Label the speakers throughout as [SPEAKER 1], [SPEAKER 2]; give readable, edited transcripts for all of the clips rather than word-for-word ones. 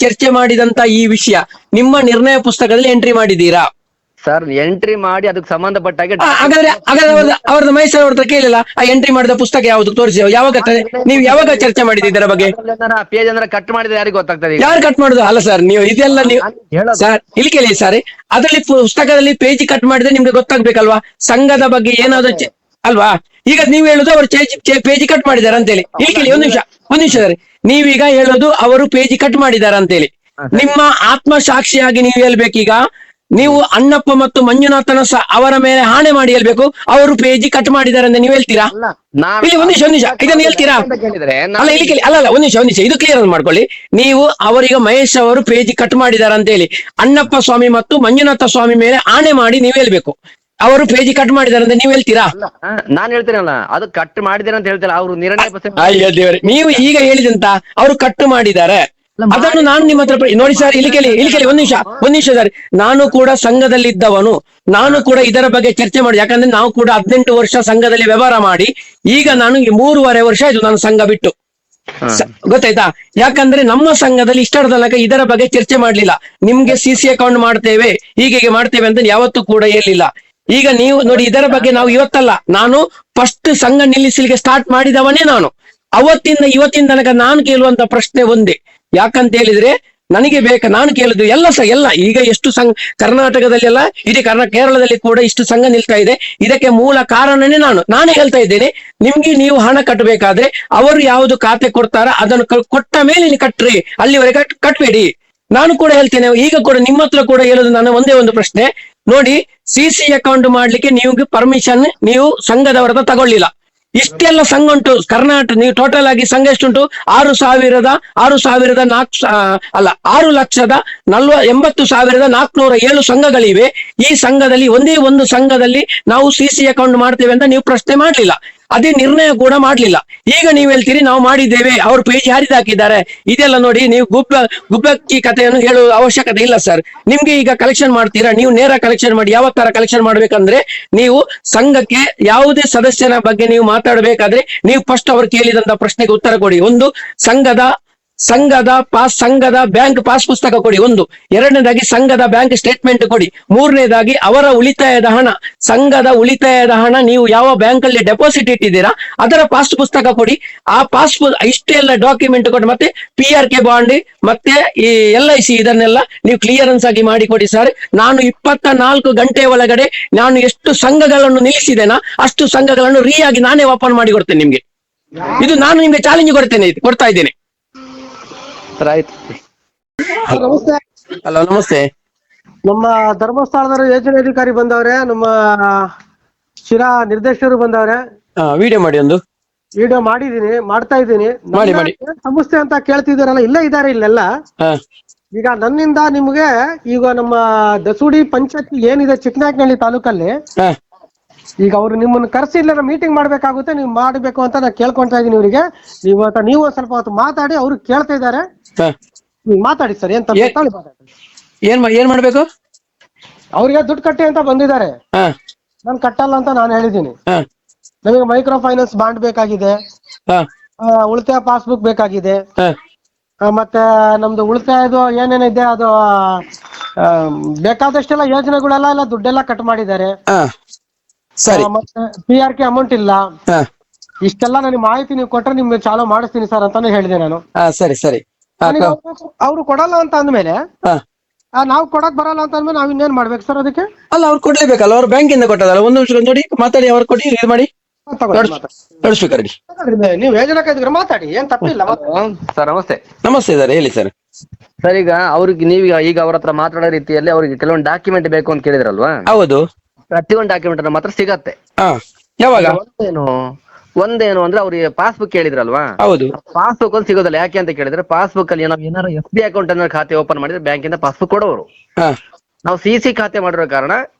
[SPEAKER 1] ಚರ್ಚೆ ಮಾಡಿದಂತ ಈ ವಿಷಯ ನಿಮ್ಮ ನಿರ್ಣಯ ಪುಸ್ತಕದಲ್ಲಿ ಎಂಟ್ರಿ ಮಾಡಿದ್ದೀರಾ?
[SPEAKER 2] ಸರ್ ಎಂಟ್ರಿ ಮಾಡಿ ಅದಕ್ಕೆ ಸಂಬಂಧಪಟ್ಟಾಗೆ
[SPEAKER 1] ಹಾಗಾದ್ರೆ ಅವ್ರದ್ದು ಮೈಸೂರು ಅವ್ರ ಹತ್ರ ಕೇಳಿಲ್ಲ ಆ ಎಂಟ್ರಿ ಮಾಡಿದ ಪುಸ್ತಕ ಯಾವ್ದು ತೋರಿಸಿ, ಯಾವಾಗ ನೀವು ಯಾವಾಗ ಚರ್ಚೆ ಮಾಡಿದ್ದೀರಿ ಇದರ ಬಗ್ಗೆ?
[SPEAKER 2] ಪೇಜ್ ಅಂದ್ರೆ ಕಟ್ ಮಾಡಿದ್ರೆ ಯಾರಿಗೆ ಗೊತ್ತಾಗ್ತದೆ?
[SPEAKER 1] ಯಾರು ಕಟ್ ಮಾಡುದು? ಅಲ್ಲ ಸರ್, ನೀವು ಇದೆಲ್ಲ ನೀವು ಸರ್ ಇಲ್ಲಿ ಕೇಳಿ ಸರ್, ಅದರಲ್ಲಿ ಪುಸ್ತಕದಲ್ಲಿ ಪೇಜ್ ಕಟ್ ಮಾಡಿದ್ರೆ ನಿಮ್ಗೆ ಗೊತ್ತಾಗ್ಬೇಕಲ್ವಾ ಸಂಘದ ಬಗ್ಗೆ ಏನಾದ್ರು ಅಲ್ವಾ? ಈಗ ನೀವು ಹೇಳುದು ಅವರು ಪೇಜ್ ಕಟ್ ಮಾಡಿದ್ದಾರೆ ಅಂತೇಳಿ. ಇಲ್ಲಿ ಕೇಳಿ ಒಂದ್ ನಿಮಿಷ ಸರ್, ನೀವೀಗ ಹೇಳೋದು ಅವರು ಪೇಜ್ ಕಟ್ ಮಾಡಿದ್ದಾರೆ ಅಂತೇಳಿ. ನಿಮ್ಮ ಆತ್ಮ ಸಾಕ್ಷಿಯಾಗಿ ನೀವು ಹೇಳ್ಬೇಕೀಗ, ನೀವು ಅಣ್ಣಪ್ಪ ಮತ್ತು ಮಂಜುನಾಥನ ಅವರ ಮೇಲೆ ಹಾಣೆ ಮಾಡಿ ಹೇಳ್ಬೇಕು ಅವರು ಪೇಜ್ ಕಟ್ ಮಾಡಿದ್ದಾರೆ ಅಂತ ನೀವು ಹೇಳ್ತೀರಾ? ಇಲ್ಲಿ ಒಂದ್ ನಿಮಿಷ ಇದನ್ನ ಹೇಳ್ತೀರಾ? ಅಲ್ಲ ಇಲ್ಲಿ ಕೇಳಿ, ಅಲ್ಲ ಒಂದ್ ನಿಮಿಷ ಇದು ಕ್ಲಿಯರ್ ಮಾಡ್ಕೊಳ್ಳಿ. ನೀವು ಅವರೀಗ ಮಹೇಶ್ ಅವರು ಪೇಜ್ ಕಟ್ ಮಾಡಿದ್ದಾರೆ ಅಂತ ಹೇಳಿ ಅಣ್ಣಪ್ಪ ಸ್ವಾಮಿ ಮತ್ತು ಮಂಜುನಾಥ ಸ್ವಾಮಿ ಮೇಲೆ ಆಣೆ ಮಾಡಿ ನೀವು ಹೇಳ್ಬೇಕು ಅವರು ಪೇಜ್ ಕಟ್ ಮಾಡಿದ್ದಾರೆ ಅಂತ ನೀವು ಹೇಳ್ತೀರಾ?
[SPEAKER 2] ನಾನ್ ಹೇಳ್ತೀನಲ್ಲ, ಅದು ಕಟ್ ಮಾಡಿದಾರೆ ಅಂತ ಹೇಳ್ತಾರೆ ಅವರು ನಿರ್ಣಯ.
[SPEAKER 1] ಅಯ್ಯೋ ದೇವರೇ, ನೀವು ಈಗ ಹೇಳಿದಂತ ಅವರು ಕಟ್ ಮಾಡಿದ್ದಾರೆ ಅದನ್ನು ನಾನು ನಿಮ್ಮ ಹತ್ರ ನೋಡಿ ಸರ್, ಇಲ್ಲಿ ಕೇಳಿ ಒಂದ್ ನಿಮಿಷ ಸರ್, ನಾನು ಕೂಡ ಸಂಘದಲ್ಲಿದ್ದವನು, ನಾನು ಕೂಡ ಇದರ ಬಗ್ಗೆ ಚರ್ಚೆ ಮಾಡಿ, ಯಾಕಂದ್ರೆ ನಾವು ಕೂಡ 18 ವರ್ಷ ಸಂಘದಲ್ಲಿ ವ್ಯವಹಾರ ಮಾಡಿ ಈಗ ನಾನು 3.5 ವರ್ಷ ಆಯ್ತು ನಾನು ಸಂಘ ಬಿಟ್ಟು, ಗೊತ್ತಾಯ್ತಾ? ಯಾಕಂದ್ರೆ ನಮ್ಮ ಸಂಘದಲ್ಲಿ ಇಷ್ಟರ ತನಕ ಇದರ ಬಗ್ಗೆ ಚರ್ಚೆ ಮಾಡ್ಲಿಲ್ಲ. ನಿಮ್ಗೆ CC ಅಕೌಂಟ್ ಮಾಡ್ತೇವೆ ಹೀಗೆ ಮಾಡ್ತೇವೆ ಅಂತ ಯಾವತ್ತೂ ಕೂಡ ಹೇಳಿಲ್ಲ. ಈಗ ನೀವು ನೋಡಿ, ಇದರ ಬಗ್ಗೆ ನಾವು ಇವತ್ತಲ್ಲ, ನಾನು ಫಸ್ಟ್ ಸಂಘ ನಿಲ್ಲಿಸಲಿಕ್ಕೆ ಸ್ಟಾರ್ಟ್ ಮಾಡಿದವನೇ ನಾನು. ಅವತ್ತಿಂದ ಇವತ್ತಿನ ತನಕ ನಾನು ಕೇಳುವಂತ ಪ್ರಶ್ನೆ ಒಂದೇ, ಯಾಕಂತ ಹೇಳಿದ್ರೆ ನನಗೆ ನಾನು ಕೇಳುದು ಎಲ್ಲ ಈಗ ಎಷ್ಟು ಸಂಘ ಕರ್ನಾಟಕದಲ್ಲಿ ಎಲ್ಲ ಇಡೀ ಕೇರಳದಲ್ಲಿ ಕೂಡ ಇಷ್ಟು ಸಂಘ ನಿಲ್ತಾ ಇದೆ, ಇದಕ್ಕೆ ಮೂಲ ಕಾರಣನೇ ನಾನೇ ಹೇಳ್ತಾ ಇದ್ದೇನೆ. ನಿಮ್ಗೆ ನೀವು ಹಣ ಕಟ್ಟಬೇಕಾದ್ರೆ ಅವರು ಯಾವುದು ಖಾತೆ ಕೊಡ್ತಾರ ಅದನ್ನು ಕೊಟ್ಟ ಮೇಲೆ ನೀವು ಕಟ್ರಿ, ಅಲ್ಲಿವರೆಗೆ ಕಟ್ಬೇಡಿ. ನಾನು ಕೂಡ ಹೇಳ್ತೇನೆ, ಈಗ ಕೂಡ ನಿಮ್ಮ ಹತ್ರ ಕೂಡ ಹೇಳೋದು ನಾನು ಒಂದೇ ಒಂದು ಪ್ರಶ್ನೆ ನೋಡಿ, CC ಅಕೌಂಟ್ ಮಾಡ್ಲಿಕ್ಕೆ ನೀವು ಪರ್ಮಿಷನ್ ನೀವು ಸಂಘದವರ ಹತ್ರ ತಗೊಳ್ಳಿಲ್ಲ. ಇಷ್ಟೆಲ್ಲ ಸಂಘ ಉಂಟು ಕರ್ನಾಟಕ, ನೀವು ಟೋಟಲ್ ಆಗಿ ಸಂಘ ಎಷ್ಟುಂಟು? 6,80,407 ಸಂಘಗಳಿವೆ. ಈ ಸಂಘದಲ್ಲಿ ಒಂದೇ ಒಂದು ಸಂಘದಲ್ಲಿ ನಾವು CC ಅಕೌಂಟ್ ಮಾಡ್ತೇವೆ ಅಂತ ನೀವು ಪ್ರಶ್ನೆ ಮಾಡ್ಲಿಲ್ಲ, ಅದೇ ನಿರ್ಣಯ ಕೂಡ ಮಾಡ್ಲಿಲ್ಲ. ಈಗ ನೀವು ಹೇಳ್ತೀರಿ ನಾವು ಮಾಡಿದ್ದೇವೆ, ಅವ್ರ ಪೇಜ್ ಹರಿದು ಹಾಕಿದ್ದಾರೆ. ಇದೆಲ್ಲ ನೋಡಿ, ನೀವು ಗುಬ್ಬಕ್ಕಿ ಕಥೆಯನ್ನು ಹೇಳುವ ಅವಶ್ಯಕತೆ ಇಲ್ಲ ಸರ್. ನಿಮ್ಗೆ ಈಗ ಕಲೆಕ್ಷನ್ ಮಾಡ್ತೀರಾ, ನೀವು ನೇರ ಕಲೆಕ್ಷನ್ ಮಾಡಿ. ಯಾವ ತರ ಕಲೆಕ್ಷನ್ ಮಾಡ್ಬೇಕಂದ್ರೆ, ನೀವು ಸಂಘಕ್ಕೆ ಯಾವುದೇ ಸದಸ್ಯನ ಬಗ್ಗೆ ನೀವು ಮಾತಾಡಬೇಕಾದ್ರೆ ನೀವು ಫಸ್ಟ್ ಅವರು ಕೇಳಿದಂತ ಪ್ರಶ್ನೆಗೆ ಉತ್ತರ ಕೊಡಿ. ಒಂದು, ಸಂಘದ ಬ್ಯಾಂಕ್ ಪಾಸ್ ಪುಸ್ತಕ ಕೊಡಿ ಒಂದು. ಎರಡನೇದಾಗಿ ಸಂಘದ ಬ್ಯಾಂಕ್ ಸ್ಟೇಟ್ಮೆಂಟ್ ಕೊಡಿ. ಮೂರನೇದಾಗಿ ಅವರ ಉಳಿತಾಯದ ಹಣ, ಸಂಘದ ಉಳಿತಾಯದ ಹಣ ನೀವು ಯಾವ ಬ್ಯಾಂಕ್ ಅಲ್ಲಿ ಡೆಪಾಸಿಟ್ ಇಟ್ಟಿದ್ದೀರಾ ಅದರ ಪಾಸ್ ಪುಸ್ತಕ ಕೊಡಿ. ಆ ಇಷ್ಟೆಲ್ಲ ಡಾಕ್ಯುಮೆಂಟ್ ಕೊಡಿ. ಮತ್ತೆ PRK ಬಾಂಡ್ ಮತ್ತೆ ಈ LIC ಇದನ್ನೆಲ್ಲ ನೀವು ಕ್ಲಿಯರೆನ್ಸ್ ಆಗಿ ಮಾಡಿ ಕೊಡಿ ಸರ್. ನಾನು 24 ಗಂಟೆ ಒಳಗಡೆ ನಾನು ಎಷ್ಟು ಸಂಘಗಳನ್ನು ನಿಲ್ಲಿಸಿದ್ದೇನಾ ಅಷ್ಟು ಸಂಘಗಳನ್ನು ಆಗಿ ನಾನೇ ಓಪನ್ ಮಾಡಿ ಕೊಡ್ತೇನೆ ನಿಮ್ಗೆ. ಇದು ನಾನು ನಿಮ್ಗೆ ಚಾಲೆಂಜ್ ಕೊಡ್ತಾ ಇದ್ದೇನೆ.
[SPEAKER 3] ನಮಸ್ತೆ.
[SPEAKER 1] ಹಲೋ ನಮಸ್ತೆ.
[SPEAKER 3] ನಮ್ಮ ಧರ್ಮಸ್ಥಳದ ಯೋಜನೆ ಅಧಿಕಾರಿ ಬಂದವ್ರೆ, ನಮ್ಮ ಶಿರಾ ನಿರ್ದೇಶಕರು ಬಂದವ್ರೆ.
[SPEAKER 1] ವಿಡಿಯೋ ಮಾಡಿ, ಒಂದು
[SPEAKER 3] ವಿಡಿಯೋ ಮಾಡ್ತಾ ಇದ್ದೀನಿ. ಸಂಸ್ಥೆ ಅಂತ ಕೇಳ್ತಿದಾರಲ್ಲ, ಇಲ್ಲೇ ಇದ್ದಾರೆ ಇಲ್ಲೆಲ್ಲ. ಈಗ ನನ್ನಿಂದ ನಿಮ್ಗೆ ಈಗ ನಮ್ಮ ದಸೂಡಿ ಪಂಚಾಯತ್ ಏನಿದೆ ಚಿಕ್ಕನಾಯಕನಹಳ್ಳಿ ತಾಲೂಕಲ್ಲಿ, ಈಗ ಅವ್ರು ನಿಮ್ಮನ್ನ ಕರೆಸಿ ಇಲ್ಲ ಮೀಟಿಂಗ್ ಮಾಡ್ಬೇಕಾಗುತ್ತೆ, ನೀವು ಮಾಡ್ಬೇಕು ಅಂತ ನಾನು ಕೇಳ್ಕೊಂತಾ ಇದೀನಿ ಇವರಿಗೆ. ನೀವು ಸ್ವಲ್ಪ ಹೊತ್ತು ಮಾತಾಡಿ, ಅವ್ರು ಕೇಳ್ತಾ ಇದ್ದಾರೆ, ಮಾತಾಡಿ ಸರ್.
[SPEAKER 1] ಏನ್ ಮಾಡ್ಬೇಕು?
[SPEAKER 3] ಅವ್ರಿಗೆ ದುಡ್ಡು ಕಟ್ಟಿ ಅಂತ ಬಂದಿದ್ದಾರೆ, ನಾನು ಕಟ್ಟಲ್ಲ ಅಂತ ನಾನು ಹೇಳಿದ್ದೀನಿ. ನಮಗೆ ಮೈಕ್ರೋ ಫೈನಾನ್ಸ್ ಬಾಂಡ್ ಬೇಕಾಗಿದೆ, ಉಳಿತಾಯ ಪಾಸ್ಬುಕ್ ಬೇಕಾಗಿದೆ, ಮತ್ತೆ ನಮ್ದು ಉಳಿತಾಯದು ಏನೇನಿದೆ ಅದು ಬೇಕಾದಷ್ಟೆಲ್ಲ ಯೋಜನೆಗಳೆಲ್ಲ ದುಡ್ಡೆಲ್ಲ ಕಟ್ ಮಾಡಿದ್ದಾರೆ. ಮತ್ತೆ PRK ಅಮೌಂಟ್ ಇಲ್ಲ. ಇಷ್ಟೆಲ್ಲ ನನಗೆ ಮಾಹಿತಿ ನೀವು ಕೊಟ್ರೆ ನಿಮ್ಗೆ ಚಾಲೂ ಮಾಡಿಸ್ತೀನಿ ಸರ್ ಅಂತಾನೆ ಹೇಳಿದೆ ನಾನು.
[SPEAKER 1] ಸರಿ.
[SPEAKER 3] ಅವ್ರು ಕೊಡಲ್ಲ ಅಂತ ಅಂದ್ಮೇಲೆ, ನಾವು ಕೊಡಕ್ ಬರಲ್ಲ ಅಂತ ಅಂದ್ಮೇಲೆ ನಾವ್ ಇನ್ನೇನ್ ಮಾಡ್ಬೇಕು ಸರ್ ಅದಕ್ಕೆ?
[SPEAKER 1] ಅಲ್ಲ, ಅವ್ರು ಕೊಡ್ಲೇಬೇಕಲ್ಲ, ಅವ್ರು ಬ್ಯಾಂಕ್ ಇಂದ ಕೊಟ್ಟದಲ್ಲ. ಒಂದು ನಿಮಿಷ ನೋಡಿ, ಮಾತಾಡಿ, ಅವ್ರು ಕೊಡಿ, ಇದು ಮಾಡಿ
[SPEAKER 3] ನೀವು ಯೋಜನೆ ಇದ್ರೆ ಮಾತಾಡಿ, ಏನ್ ತಪ್ಪಿಲ್ಲ
[SPEAKER 2] ಸರ್.
[SPEAKER 1] ನಮಸ್ತೆ ಸರ್, ಹೇಳಿ ಸರ್.
[SPEAKER 2] ಸರ್, ಈಗ ಅವ್ರಿಗೆ ಈಗ ಅವ್ರ ಹತ್ರ ಮಾತಾಡೋ ರೀತಿಯಲ್ಲಿ ಅವ್ರಿಗೆ ಕೆಲವೊಂದು ಡಾಕ್ಯುಮೆಂಟ್ ಬೇಕು ಅಂತ ಕೇಳಿದ್ರಲ್ವಾ?
[SPEAKER 1] ಹೌದು,
[SPEAKER 2] ಪ್ರತಿಯೊಂದು ಡಾಕ್ಯುಮೆಂಟ್ ಮಾತ್ರ ಸಿಗತ್ತೆ.
[SPEAKER 1] ಯಾವಾಗ?
[SPEAKER 2] ಒಂದೇನು ಅಂದ್ರೆ ಅವ್ರಿಗೆ ಪಾಸ್ಬುಕ್ ಕೇಳಿದ್ರಲ್ವಾ?
[SPEAKER 1] ಹೌದು.
[SPEAKER 2] ಪಾಸ್ಬುಕ್ ಅಲ್ಲಿ ಸಿಗೋದಿಲ್ಲ. ಯಾಕೆ ಅಂತ ಕೇಳಿದ್ರೆ, ಪಾಸ್ಬುಕ್ ಅಲ್ಲಿ ನಾವು ಏನಾದ್ರು FD ಅಕೌಂಟ್ ಅನ್ನ ಖಾತೆ ಓಪನ್ ಮಾಡಿದ್ರೆ ಬ್ಯಾಂಕಿಂದ ಪಾಸ್ಬುಕ್ ಕೊಡೋರು. ನಾವು CC ಖಾತೆ ಮಾಡಿರೋ ಕಾರಣ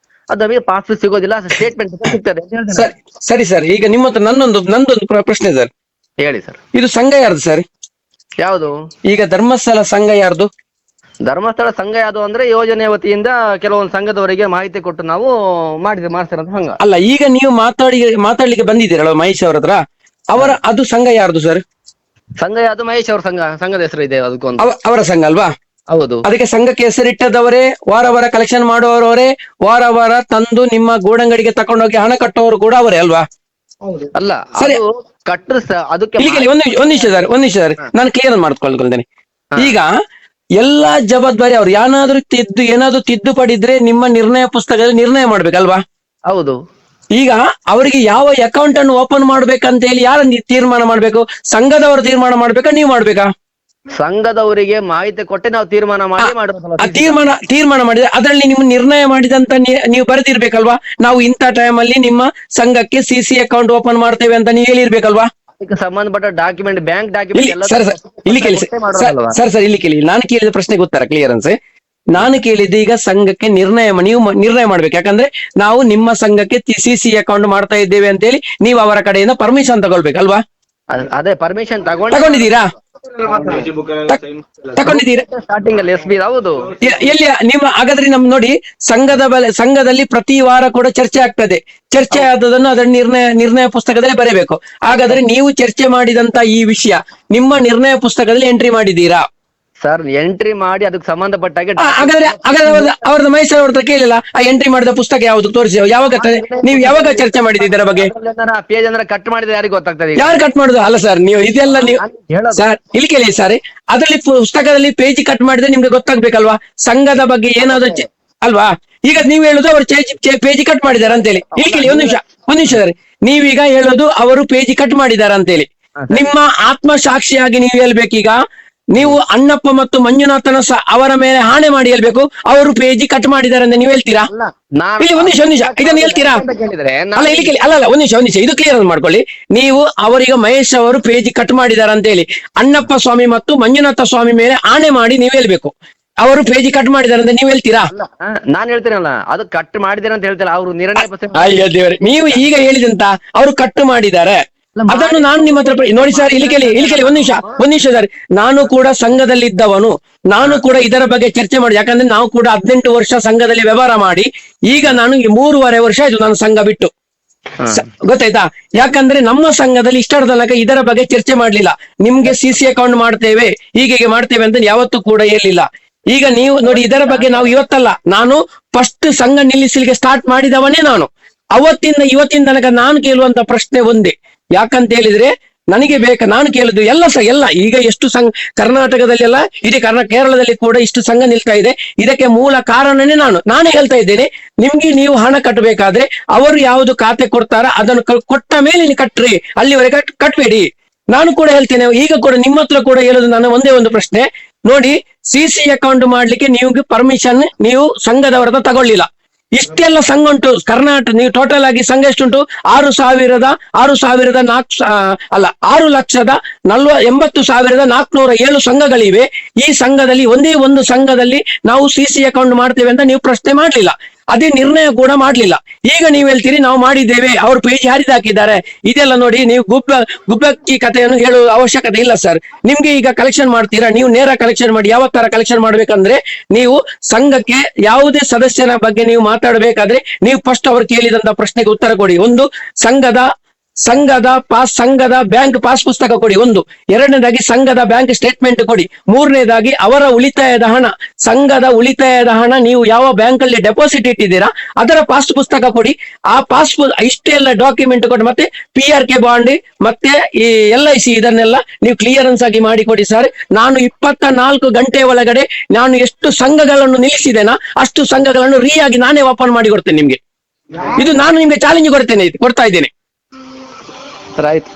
[SPEAKER 2] ಅದು ನಮಗೆ ಪಾಸ್ಬುಕ್ ಸಿಗೋದಿಲ್ಲ, ಸ್ಟೇಟ್ಮೆಂಟ್ ಸಿಗ್ತದೆ.
[SPEAKER 1] ಸರಿ ಸರ್, ಈಗ ನಿಮ್ಮ ಹತ್ರ ನಂದೊಂದು ಪ್ರಶ್ನೆ ಸರ್.
[SPEAKER 2] ಹೇಳಿ ಸರ್.
[SPEAKER 1] ಇದು ಸಂಘ ಯಾರ್ದು ಸರ್?
[SPEAKER 2] ಯಾವುದು?
[SPEAKER 1] ಈಗ ಧರ್ಮಸ್ಥಳ ಸಂಘ ಯಾರ್ದು?
[SPEAKER 2] ಧರ್ಮಸ್ಥಳ ಸಂಘ ಯಾವುದು ಅಂದ್ರೆ ಯೋಜನೆ ವತಿಯಿಂದ ಕೆಲವೊಂದು ಸಂಘದವರಿಗೆ ಮಾಹಿತಿ ಕೊಟ್ಟು ನಾವು ಮಾಡ್ತಿರೋದು ಸಂಘ.
[SPEAKER 1] ಅಲ್ಲ, ಈಗ ನೀವು ಮಾತಾಡ್ಲಿಕ್ಕೆ ಬಂದಿದ್ದೀರಲ್ಲ ಮಹೇಶ್ ಅವ್ರ ಹತ್ರ, ಅದು ಸಂಘ ಯಾರ್ದು ಸರ್?
[SPEAKER 2] ಸಂಘ ಅದು ಮಹೇಶ್ ಅವ್ರ ಸಂಘದ ಹೆಸರು ಇದೆ ಅದಕ್ಕೊಂದು.
[SPEAKER 1] ಅವರ ಸಂಘ ಅಲ್ವಾ?
[SPEAKER 2] ಹೌದು.
[SPEAKER 1] ಅದಕ್ಕೆ ಸಂಘಕ್ಕೆ ಹೆಸರಿಟ್ಟದವರೇ, ವಾರ ಕಲೆಕ್ಷನ್ ಮಾಡುವವರೇ, ವಾರ ತಂದು ನಿಮ್ಮ ಗೂಡಂಗಡಿಗೆ ತಕೊಂಡೋಗಿ ಹಣ ಕಟ್ಟುವವರು ಕೂಡ ಅವರೇ ಅಲ್ವಾ?
[SPEAKER 2] ಅಲ್ಲ,
[SPEAKER 1] ಸರಿ.
[SPEAKER 2] ಅದು ಕಟ್ಟರು ಅದಕ್ಕೆ
[SPEAKER 1] ಒಂದ್ ನಿಮಿಷ ಸರ್ ನಾನು ಕ್ಲಿಯರ್ ಮಾಡ್ಕೊಳ್ತೇನೆ. ಈಗ ಎಲ್ಲಾ ಜವಾಬ್ದಾರಿ ಅವ್ರು ಏನಾದ್ರೂ ತಿದ್ದುಪಡಿದ್ರೆ ನಿಮ್ಮ ನಿರ್ಣಯ ಪುಸ್ತಕದಲ್ಲಿ ನಿರ್ಣಯ ಮಾಡ್ಬೇಕಲ್ವಾ?
[SPEAKER 2] ಹೌದು.
[SPEAKER 1] ಈಗ ಅವರಿಗೆ ಯಾವ ಅಕೌಂಟ್ ಅನ್ನು ಓಪನ್ ಮಾಡ್ಬೇಕಂತ ಹೇಳಿ ಯಾರ ತೀರ್ಮಾನ ಮಾಡ್ಬೇಕು? ಸಂಘದವರು ತೀರ್ಮಾನ ಮಾಡ್ಬೇಕಾ, ನೀವು ಮಾಡ್ಬೇಕಾ?
[SPEAKER 2] ಸಂಘದವರಿಗೆ ಮಾಹಿತಿ ಕೊಟ್ಟೆ ನಾವು ತೀರ್ಮಾನ ಮಾಡಿ ಮಾಡಬೇಕಲ್ಲ.
[SPEAKER 1] ತೀರ್ಮಾನ ಮಾಡಿದ್ರೆ ಅದರಲ್ಲಿ ನಿಮ್ಮ ನಿರ್ಣಯ ಮಾಡಿದಂತ ನೀವು ಬರೆದಿರ್ಬೇಕಲ್ವಾ? ನಾವು ಇಂಥ ಟೈಮ್ ಅಲ್ಲಿ ನಿಮ್ಮ ಸಂಘಕ್ಕೆ CC ಅಕೌಂಟ್ ಓಪನ್ ಮಾಡ್ತೇವೆ ಅಂತ ನೀವು ಹೇಳಿರ್ಬೇಕಲ್ವಾ?
[SPEAKER 2] ಅದಕ್ಕೆ ಸಂಬಂಧಪಟ್ಟ ಡಾಕ್ಯುಮೆಂಟ್, ಬ್ಯಾಂಕ್ ಡಾಕ್ಯುಮೆಂಟ್ ಎಲ್ಲ
[SPEAKER 1] ಸರ್ ಇಲ್ಲಿ ಕೇಳಿ ಸರ್ ಇಲ್ಲಿ ಕೇಳಿ, ನಾನು ಕೇಳಿದ ಪ್ರಶ್ನೆಗೆ ಉತ್ತರ ಕ್ಲಿಯರೆನ್ಸ್. ನಾನು ಕೇಳಿದ್ದು ಈಗ ಸಂಘಕ್ಕೆ ನೀವು ನಿರ್ಣಯ ಮಾಡ್ಬೇಕು. ಯಾಕಂದ್ರೆ ನಾವು ನಿಮ್ಮ ಸಂಘಕ್ಕೆ CC ಅಕೌಂಟ್ ಮಾಡ್ತಾ ಇದ್ದೇವೆ ಅಂತ ಹೇಳಿ ನೀವು ಅವರ ಕಡೆಯಿಂದ ಪರ್ಮಿಷನ್ ತಗೊಳ್ಬೇಕಲ್ವಾ?
[SPEAKER 2] ಅದೇ ಪರ್ಮಿಷನ್
[SPEAKER 1] ತಗೊಂಡಿದ್ದೀರಾ?
[SPEAKER 2] ಸ್ಟಾರ್ಟಿಂಗ್ ಅಲ್ಲಿ SB. ಹೌದು.
[SPEAKER 1] ಎಲ್ಲಿ ಹಾಗಾದ್ರೆ ನೋಡಿ, ಸಂಘದಲ್ಲಿ ಪ್ರತಿ ವಾರ ಕೂಡ ಚರ್ಚೆ ಆಗ್ತದೆ. ಚರ್ಚೆ ಆದದನ್ನು ಅದರ ನಿರ್ಣಯ ಪುಸ್ತಕದಲ್ಲಿ ಬರೆಯಬೇಕು. ಹಾಗಾದ್ರೆ ನೀವು ಚರ್ಚೆ ಮಾಡಿದಂತ ಈ ವಿಷಯ ನಿಮ್ಮ ನಿರ್ಣಯ ಪುಸ್ತಕದಲ್ಲಿ ಎಂಟ್ರಿ ಮಾಡಿದ್ದೀರಾ?
[SPEAKER 2] ಸರ್ ಎಂಟ್ರಿ ಮಾಡಿ ಅದಕ್ಕೆ ಸಂಬಂಧಪಟ್ಟಾಗೆ
[SPEAKER 1] ಹಾಗಾದ್ರೆ ಅವ್ರದ್ದು ಮೈಸೂರು ಅವ್ರ ಹತ್ರ ಕೇಳಿಲ್ಲ, ಆ ಎಂಟ್ರಿ ಮಾಡಿದ ಪುಸ್ತಕ ಯಾವ್ದು ತೋರಿಸಿ, ನೀವು ಯಾವಾಗ ಚರ್ಚೆ ಮಾಡಿದ್ದೀರಿ ಇದರ ಬಗ್ಗೆ?
[SPEAKER 2] ಪೇಜ್ ಅಂದ್ರೆ ಕಟ್ ಮಾಡಿದ್ರೆ ಯಾರಿಗೆ ಗೊತ್ತಾಗ್ತದೆ?
[SPEAKER 1] ಯಾರು ಕಟ್ ಮಾಡುದು? ಅಲ್ಲ ಸರ್, ನೀವು ಇದೆಲ್ಲ ನೀವು ಸರ್ ಇಲ್ಲಿ ಕೇಳಿ ಸರ್, ಅದರಲ್ಲಿ ಪುಸ್ತಕದಲ್ಲಿ ಪೇಜ್ ಕಟ್ ಮಾಡಿದ್ರೆ ನಿಮ್ಗೆ ಗೊತ್ತಾಗ್ಬೇಕಲ್ವಾ ಸಂಘದ ಬಗ್ಗೆ ಏನಾದ್ರು ಅಲ್ವಾ? ಈಗ ನೀವು ಹೇಳುದು ಅವರು ಪೇಜ್ ಕಟ್ ಮಾಡಿದಾರೆ ಅಂತ ಹೇಳಿ. ಇಲ್ಲಿ ಕೇಳಿ ಒಂದ್ ನಿಮಿಷ ಸರ್, ನೀವೀಗ ಹೇಳೋದು ಅವರು ಪೇಜ್ ಕಟ್ ಮಾಡಿದಾರೆ ಅಂತ ಹೇಳಿ. ನಿಮ್ಮ ಆತ್ಮ ಸಾಕ್ಷಿಯಾಗಿ ನೀವು ಹೇಳ್ಬೇಕೀಗ, ನೀವು ಅಣ್ಣಪ್ಪ ಮತ್ತು ಮಂಜುನಾಥನ ಅವರ ಮೇಲೆ ಹಾಣೆ ಮಾಡಿ ಹೇಳ್ಬೇಕು ಅವರು ಪೇಜಿ ಕಟ್ ಮಾಡಿದ್ದಾರೆ ಅಂತ ನೀವು ಹೇಳ್ತೀರಾ? ಇಲ್ಲಿ ಒಂದ್ ನಿಮಿಷ ಇದನ್ನು ಹೇಳ್ತೀರಾ? ಅಲ್ಲ ಇಲ್ಲಿ ಕೇಳಿ, ಅಲ್ಲ ಒಂದ್ ನಿಮಿಷ ಇದು ಕ್ಲಿಯರ್ ಮಾಡ್ಕೊಳ್ಳಿ. ನೀವು ಅವರಿಗೆ ಮಹೇಶ್ ಅವರು ಪೇಜಿ ಕಟ್ ಮಾಡಿದ್ದಾರೆ ಅಂತ ಹೇಳಿ ಅಣ್ಣಪ್ಪ ಸ್ವಾಮಿ ಮತ್ತು ಮಂಜುನಾಥ ಸ್ವಾಮಿ ಮೇಲೆ ಆಣೆ ಮಾಡಿ ನೀವು ಹೇಳ್ಬೇಕು ಅವರು ಪೇಜಿ ಕಟ್ ಮಾಡಿದ್ದಾರೆ ಅಂತ ನೀವು ಹೇಳ್ತೀರಾ?
[SPEAKER 2] ನಾನ್ ಹೇಳ್ತೀನಲ್ಲ, ಅದು ಕಟ್ ಮಾಡಿದಾರೆ ಅಂತ ಹೇಳ್ತಿಲ್ಲ, ಅವರು ನಿರ್ಣಯ.
[SPEAKER 1] ಅಯ್ಯೋ ದೇವರೇ, ನೀವು ಈಗ ಹೇಳಿದಂತ ಅವರು ಕಟ್ ಮಾಡಿದ್ದಾರೆ ಅದನ್ನು ನಾನು ನಿಮ್ಮ ಹತ್ರ ನೋಡಿ ಸರ್, ಇಲ್ಲಿ ಕೇಳಿ ಒಂದ್ ನಿಮಿಷ ಸರ್, ನಾನು ಕೂಡ ಸಂಘದಲ್ಲಿದ್ದವನು, ನಾನು ಕೂಡ ಇದರ ಬಗ್ಗೆ ಚರ್ಚೆ ಮಾಡಿ. ಯಾಕಂದ್ರೆ ನಾವು ಕೂಡ 18 ವರ್ಷ ಸಂಘದಲ್ಲಿ ವ್ಯವಹಾರ ಮಾಡಿ ಈಗ ನಾನು 3.5 ವರ್ಷ ಆಯ್ತು ನಾನು ಸಂಘ ಬಿಟ್ಟು. ಗೊತ್ತಾಯ್ತಾ? ಯಾಕಂದ್ರೆ ನಮ್ಮ ಸಂಘದಲ್ಲಿ ಇಷ್ಟರ ತನಕ ಇದರ ಬಗ್ಗೆ ಚರ್ಚೆ ಮಾಡ್ಲಿಲ್ಲ. ನಿಮ್ಗೆ CC ಅಕೌಂಟ್ ಮಾಡ್ತೇವೆ, ಹೀಗೆ ಮಾಡ್ತೇವೆ ಅಂತ ಯಾವತ್ತೂ ಕೂಡ ಹೇಳಿಲ್ಲ. ಈಗ ನೀವು ನೋಡಿ, ಇದರ ಬಗ್ಗೆ ನಾವು ಇವತ್ತಲ್ಲ, ನಾನು ಫಸ್ಟ್ ಸಂಘ ನಿಲ್ಲಿಸಲಿಕ್ಕೆ ಸ್ಟಾರ್ಟ್ ಮಾಡಿದವನೇ ನಾನು. ಅವತ್ತಿಂದ ಇವತ್ತಿನ ತನಕ ನಾನು ಕೇಳುವಂತ ಪ್ರಶ್ನೆ ಒಂದೇ, ಯಾಕಂತ ಹೇಳಿದ್ರೆ ನನಗೆ ನಾನು ಕೇಳುದು ಎಲ್ಲ ಈಗ ಎಷ್ಟು ಸಂಘ ಕರ್ನಾಟಕದಲ್ಲಿ ಎಲ್ಲ ಇಡೀ ಕೇರಳದಲ್ಲಿ ಕೂಡ ಇಷ್ಟು ಸಂಘ ನಿಲ್ತಾ ಇದೆ, ಇದಕ್ಕೆ ಮೂಲ ಕಾರಣನೇ ನಾನೇ ಹೇಳ್ತಾ ಇದ್ದೇನೆ. ನಿಮ್ಗೆ ನೀವು ಹಣ ಕಟ್ಟಬೇಕಾದ್ರೆ ಅವರು ಯಾವುದು ಖಾತೆ ಕೊಡ್ತಾರ ಅದನ್ನು ಕೊಟ್ಟ ಮೇಲೆ ನೀವು ಕಟ್ಟ್ರಿ, ಅಲ್ಲಿವರೆಗೆ ಕಟ್ಬೇಡಿ. ನಾನು ಕೂಡ ಹೇಳ್ತೇನೆ, ಈಗ ಕೂಡ ನಿಮ್ಮ ಹತ್ರ ಕೂಡ ಹೇಳುದು ನಾನು ಒಂದೇ ಒಂದು ಪ್ರಶ್ನೆ ನೋಡಿ, CC ಅಕೌಂಟ್ ಮಾಡ್ಲಿಕ್ಕೆ ನೀವು ಪರ್ಮಿಷನ್ ನೀವು ಸಂಘದವರ ಹತ್ರ ತಗೊಳ್ಳಿಲ್ಲ. ಇಷ್ಟೆಲ್ಲ ಸಂಘ ಉಂಟು ಕರ್ನಾಟಕ, ನೀವು ಟೋಟಲ್ ಆಗಿ ಸಂಘ ಎಷ್ಟುಂಟು? 6,80,407 ಸಂಘಗಳಿವೆ. ಈ ಸಂಘದಲ್ಲಿ ಒಂದೇ ಒಂದು ಸಂಘದಲ್ಲಿ ನಾವು CC ಅಕೌಂಟ್ ಮಾಡ್ತೇವೆ ಅಂತ ನೀವು ಪ್ರಶ್ನೆ ಮಾಡ್ಲಿಲ್ಲ, ಅದೇ ನಿರ್ಣಯ ಕೂಡ ಮಾಡ್ಲಿಲ್ಲ. ಈಗ ನೀವು ಹೇಳ್ತೀರಿ ನಾವು ಮಾಡಿದ್ದೇವೆ, ಅವ್ರು ಪೇಜ್ ಹಾಕಿದ್ದಾರೆ. ಇದೆಲ್ಲ ನೋಡಿ, ನೀವು ಗುಬ್ಬಕ್ಕಿ ಕಥೆಯನ್ನು ಹೇಳುವ ಅವಶ್ಯಕತೆ ಇಲ್ಲ ಸರ್. ನಿಮ್ಗೆ ಈಗ ಕಲೆಕ್ಷನ್ ಮಾಡ್ತೀರಾ, ನೀವು ನೇರ ಕಲೆಕ್ಷನ್ ಮಾಡಿ. ಯಾವ ತರ ಕಲೆಕ್ಷನ್ ಮಾಡ್ಬೇಕಂದ್ರೆ, ನೀವು ಸಂಘಕ್ಕೆ ಯಾವುದೇ ಸದಸ್ಯನ ಬಗ್ಗೆ ನೀವು ಮಾತಾಡಬೇಕಾದ್ರೆ ನೀವು ಫಸ್ಟ್ ಅವರು ಕೇಳಿದಂತ ಪ್ರಶ್ನೆಗೆ ಉತ್ತರ ಕೊಡಿ. ಒಂದು, ಸಂಘದ ಬ್ಯಾಂಕ್ ಪಾಸ್ ಪುಸ್ತಕ ಕೊಡಿ. ಒಂದು. ಎರಡನೇದಾಗಿ ಸಂಘದ ಬ್ಯಾಂಕ್ ಸ್ಟೇಟ್ಮೆಂಟ್ ಕೊಡಿ. ಮೂರನೇದಾಗಿ ಅವರ ಉಳಿತಾಯದ ಹಣ, ಸಂಘದ ಉಳಿತಾಯದ ಹಣ ನೀವು ಯಾವ ಬ್ಯಾಂಕ್ ಅಲ್ಲಿ ಡೆಪಾಸಿಟ್ ಇಟ್ಟಿದ್ದೀರಾ ಅದರ ಪಾಸ್ ಪುಸ್ತಕ ಕೊಡಿ. ಆ ಇಷ್ಟೆಲ್ಲ ಡಾಕ್ಯುಮೆಂಟ್ ಕೊಡಿ. ಮತ್ತೆ PRK ಬಾಂಡ್ ಮತ್ತೆ ಈ LIC ಇದನ್ನೆಲ್ಲ ನೀವು ಕ್ಲಿಯರೆನ್ಸ್ ಆಗಿ ಮಾಡಿಕೊಡಿ ಸರ್. ನಾನು 24 ಗಂಟೆ ಒಳಗಡೆ ನಾನು ಎಷ್ಟು ಸಂಘಗಳನ್ನು ನಿಲ್ಲಿಸಿದ್ದೇನಾ ಅಷ್ಟು ಸಂಘಗಳನ್ನು ಆಗಿ ನಾನೇ ಓಪನ್ ಮಾಡಿ ಕೊಡ್ತೇನೆ ನಿಮ್ಗೆ. ಇದು ನಾನು ನಿಮ್ಗೆ ಚಾಲೆಂಜ್ ಕೊಡ್ತಾ ಇದ್ದೇನೆ.
[SPEAKER 2] ಆಯ್ತು.